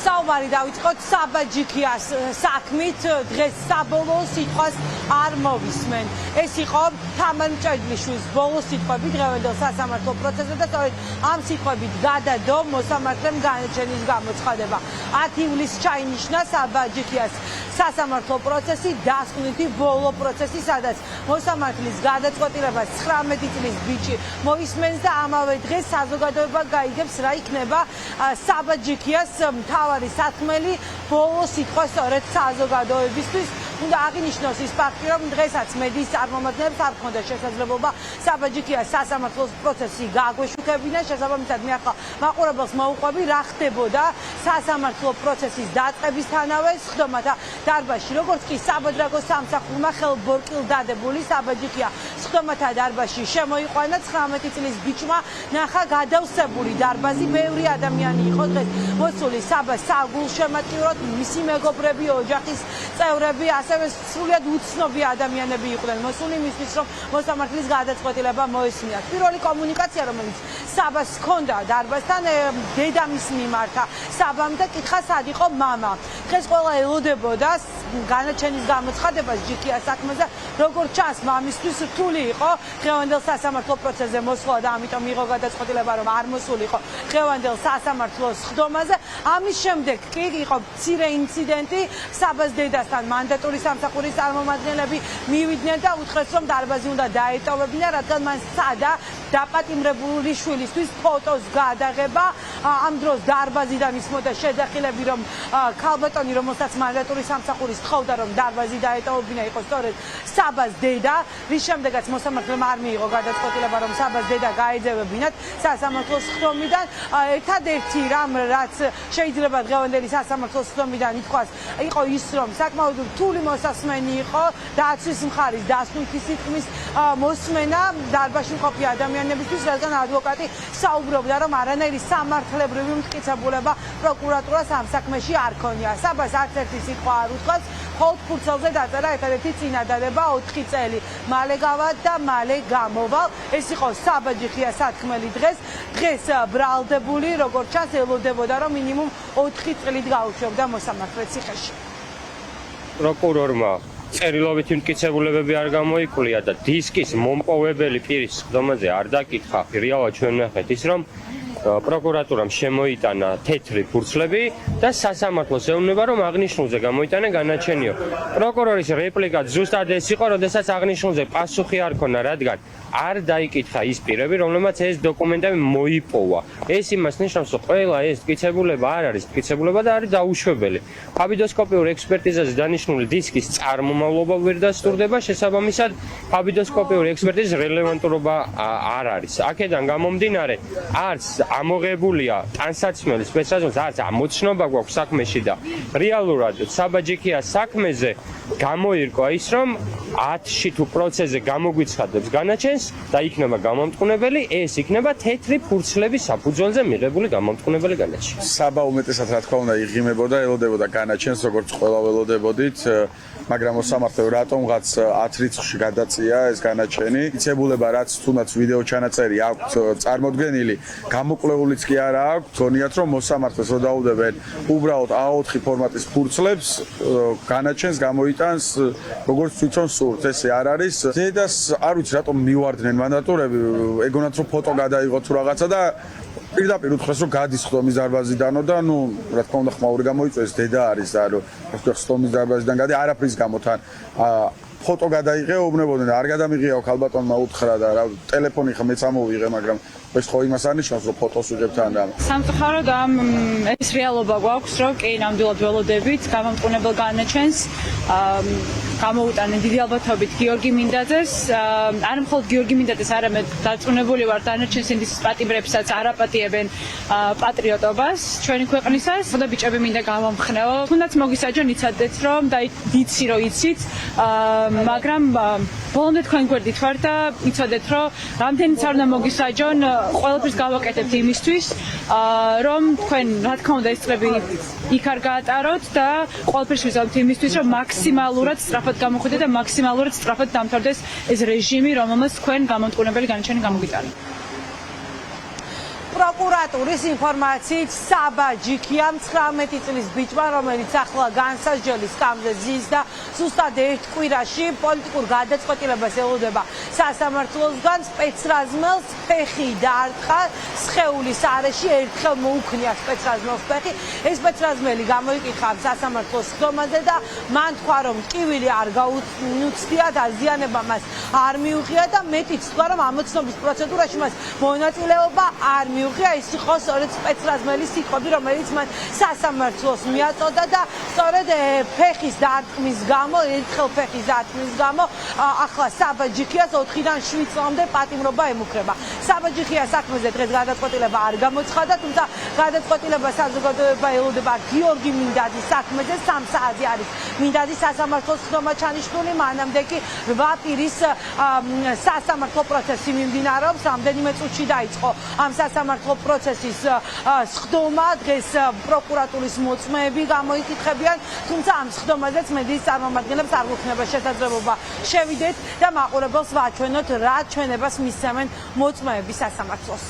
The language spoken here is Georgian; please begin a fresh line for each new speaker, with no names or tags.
საუბარი დავიწყოთ საბაჯიქიას საქმით, დღეს საბოლოო სიტყვას არ მოვისმენ. ეს იყო თამარ მჭედლიშვილის ბოლო სიტყვები დღევანდელ სასამართლო პროცესზე და სწორედ ამ სიტყვებით გადადო მოსამართლემ განაჩენის გამოცხადება. 10 ივლისს ჩაინიშნა საბაჯიქიას სასამართლო პროცესი, დასკვნითი ბოლო პროცესი, სადაც მოსამართლის გადაწყვეტილებას 19 წლის ბიჭი მოისმენს და ამავე დღეს საზოგადოება გაიგებს რა იქნება საბაჯიქიას მთავარი საქმელი ბოლო სიტყვა სწორედ საზოგადოებისთვის. უნდა აღინიშნოს ის ფაქტი, რომ დღესაც მედიის წარმომადგენლებს არ ჰქონდა შესაძლებლობა საბაჯიქიას სასამართლოს პროცესი გააგვეშუქებინა. შესაბამისად, მე ახლა მაყურებელს მოვუყვები, რა ხდებოდა სასამართლო პროცესის დაწყებისთანავე სხდომათა დარბაზში. როგორც კი საბადრაგოს სამსახურმა ხელბორკილ დადებული საბაჯიქია სხდომათა დარბაზში შემოიყვანა, 19 წლის ბიჭმა ნახა გადავსებული დარბაზი. ბევრი ადამიანი იყო დღეს მოსული საბას საგულშემატკივროდ, მისი მეგობრები, ოჯახის წევრები, ასევე სრულიად უცნობი ადამიანები იყვნენ მოსული მისთვის, რომ მოსამართლის გადაწყვეტილება მოესმინათ. პირველი კომუნიკაცია, რომელიც საბას ჰქონდა დარბაზთან, დედამის მიმართა საბამ და კითხა სად იყო მამა. დღეს ყველა ელოდებოდა განაჩენის გამოცხადებას ჯიქიას საქმეზე. როგორც ჩანს, მამისთვის რთული იყო დღევანდელ სასამართლო პროცესზე მოსვლა და ამიტომ იყო გადაწყვეტილება, რომ არ მოსულიყო დღევანდელ სასამართლოს სხდომაზე. ამის შემდეგ კი იყო მცირე ინციდენტი საბას დედასთან. მანდატური სამსახურის წარმომადგენლები მივიდნენ და უთხრეს, რომ დარბაზი უნდა დაეტოვებინა, რადგან მან სცადა დაპატიმრებული შვილისთვის ფოტოს გადაღება. ამ დროს დარბაზიდან ისმოდა შეძახილები, რომ ქალბატონი, რომელსაც მანდატური სამსახური სთხოვდა, რომ დარბაზი დაეტოვებინა, იყო სწორედ საბას დედა, რის შემდეგაც მოსამართლემ არ მიიღო გადაწყვეტილება, რომ საბას დედა გაეძევებინათ სასამართლოს სხდომიდან. ერთადერთი რამ, რაც შეიძლება დღევანდელი სასამართლოს სხდომიდან ითქვას, იყო ის, რომ საკმაოდ რთული მოსასმენი იყო დაცვის მხარის დასკვნითი სიტყვის მოსმენა დარბაზში მყოფი ადამიანებისთვის, რადგან ადვოკატი საუბრობდა, რომ არანაირი სამართლებრივი მტკიცებულება პროკურატურას ამ საქმეში არ ქონია. საბას არც ერთი სიტყვა არ უთქვას, მხოლოდ ფურცელზე დაწერა ერთადერთი წინადადება 4 წელი. მალე გავა და მალე გამოვალ. ეს იყო საბაჯიქიას სათქმელი დღეს ბრალდებული, როგორც ჩანს, ელოდებოდა, რომ მინიმუმ 4 წლით გაუშვებდა მოსამართლე ციხეში.
პროკურორმა წერილობითი მტკიცებულებები არ გამოიკვლია და დისკის მომპოვებელი პირის სხდომაზე არ დაკითხა. რეალურად ჩვენ ნახეთ ის, რომ პროკურატურამ შემოიტანა თეთრი ფურცლები და სასამართლოს ეუბნება, რომ აღნიშნულზე გამოიტანა განაჩენიო. პროკურორის რეპლიკა ზუსტად ეს იყო, როდესაც აღნიშნულზე პასუხი არ ქონა, რადგან არ დაიკითხა ის პირები, რომლებმაც ეს დოკუმენტები მოიპოვა. ეს იმას ნიშნავს, რომ ყველა ეს მტკიცებულება არ არის მტკიცებულება და არის დაუშვებელი. ფაბიდოსკოპიურ ექსპერტიზაზე დანიშნული დისკის წარმომავლობა ვერ დასტურდება, შესაბამისად ფაბიდოსკოპიურ ექსპერტიზის რელევანტურობა არ არის. აქედან გამომდინარე, არც ამოღებულია ტანსაცმელი სპეციალიზმის, არც ამოცნობა გვაქვს საქმეში და რეალურად საბაჯიქიას საქმეზე გამოირკვა ის, რომ 10-ში თუ პროცესზე გამოგვიცხადებს განაჩენს და იქნება გამომტყუნებელი, ეს იქნება თეთრი ფურცლების საფუძველზე მიღებული გამომტყუნებელი განაჩენი.
საბა უმეტესად რა თქმა უნდა იღიმებოდა, ელოდებოდა განაჩენს, როგორც ყველა ველოდებოდით, მაგრამ მოსამართლემ რატომღაც 10 რიცხვში გადაწია ეს განაჩენი. მტკიცებულება რაც თუნდაც ვიდეო ჩანაწერი აქვს წარმოდგენილი, გამოკვლეულიც კი არა აქვს, გონიათ რომ მოსამართლეს რო დაუდებენ უბრალოდ A4 ფორმატის ფურცლებს, განაჩენს გამოიტანს როგორც თვითონ სურთ. ესე არ არის. დედას არ ვიცი რატომ მივარდნენ მანდატურები, ეგონათ რომ ფოტო გადაიღო თუ რაღაცა და პირდაპირ უთხრეს რომ გადის ხდომის დარბაზიდანო და რა თქმა უნდა ხმაური გამოიწვეს, დედა არის და რა ვთქვი ხდომის დარბაზიდან გადი არაფრის გამოთან ფოტო გადაიღე, უბნებოდნენ არ გადამიღიაო ქალბატონმა უთხრა და რა ტელეფონი ხა მეც ამოვიღე, მაგრამ ეს ხო იმას არ ნიშნავს რომ ფოტოს ვიღებთ ან რა.
სამწუხაროდ ეს რეალობა გვაქვს, რომ კი ნამდვილად ველოდებით გამომტყუნებელ განაჩენს გამოუტანენ დიდი ალბათობით გიორგი მინდაძეს, არ მხოლოდ გიორგი მინდაძეს, არამედ დარწმუნებული ვარ დანარჩენ სინდისის პატიმრებსაც არაპატიებენ პატრიოტობას ჩვენი ქვეყნისას. ხოდა ბიჭები მინდა გამომხნევო. თუნდაც მოგისაჯონ იცადეთ, რომ და იცი რომ იცით, მაგრამ ბოლომდე თქვენ გვერდით ვარ და იცოდეთ, რომ რამდენიც არ უნდა მოგისაჯონ, ყველაფერს გავაკეთებთ იმისთვის, რომ თქვენ რა თქმა უნდა ეს წლები იქ არ გაატაროთ და ყველაფერს ვიზავთ იმისთვის, რომ მაქსიმალურად სწრაფად გამოხვიდეთ და მაქსიმალურად სწრაფად დამთავრდეს ეს რეჟიმი, რომელმაც თქვენ გამომტყუნებელი განაჩენი გამოგიტანეთ.
პროკურატურა პროკურატურის ინფორმაციით საბა ჯიქიამ 19 წლის ბიჭმა, რომელიც ახლა განსაჯელი სკამზე ზის და ზუსტად ერთ კვირაში პოლიტიკურ გადაწყვეტილებას ელოდება სასამართლოსგან, სპეცრაზმელს ფეხი დაარტყა სხეულის არეში, ერთხელ მოუქნია სპეცრაზმელს ფეხი. ეს სპეცრაზმელი გამოიკითხა სასამართლოს სხდომაზე და მან თქვა, რომ ტკივილი არ გაუცდია, დაზიანება მას არ მიუღია და მეტიც თქვა, რომ ამოცნობის პროცედურაში მას მონაწილეობა არ მიუღია. ეს იყო სწორედ სპეცრაზმელის სიტყვები, რომელიც მან სასამართლოს მიაწოდა და სწორედ ფეხის დარტყმის გამო, ერთხელ ფეხის დარტყმის გამო ახლა საბა ჯიქიას 4-დან 7 წლამდე პატიმრობა ემუქრება. საბა ჯიქიას საქმეზე დღეს გადაწყვეტილება არ გამოცხადა, თუმცა გადაწყვეტილება საზოგადოება ელოდება გიორგი მინდაძის საქმეზე 3 საათი არის მინდაძის სასამართლოს სხდომა ჩანიშნული, მანამდე კი 8 პირის სასამართლო პროცესი მიმდინარეობს. რამდენიმე წუთში დაიწყო ამ სასამართლო პროცესის სხდომა, დღეს პროკურატურის მოწმეები გამოიკითხებიან, თუმცა ამ სხდომაზეც მედიის წარმომადგენლებს არ გვექნება შესაძლებლობა შევიდეთ და მაყურებელს ვაჩვენოთ, რა ჩვენებას მისცემენ მოწმეები სასამართლოს.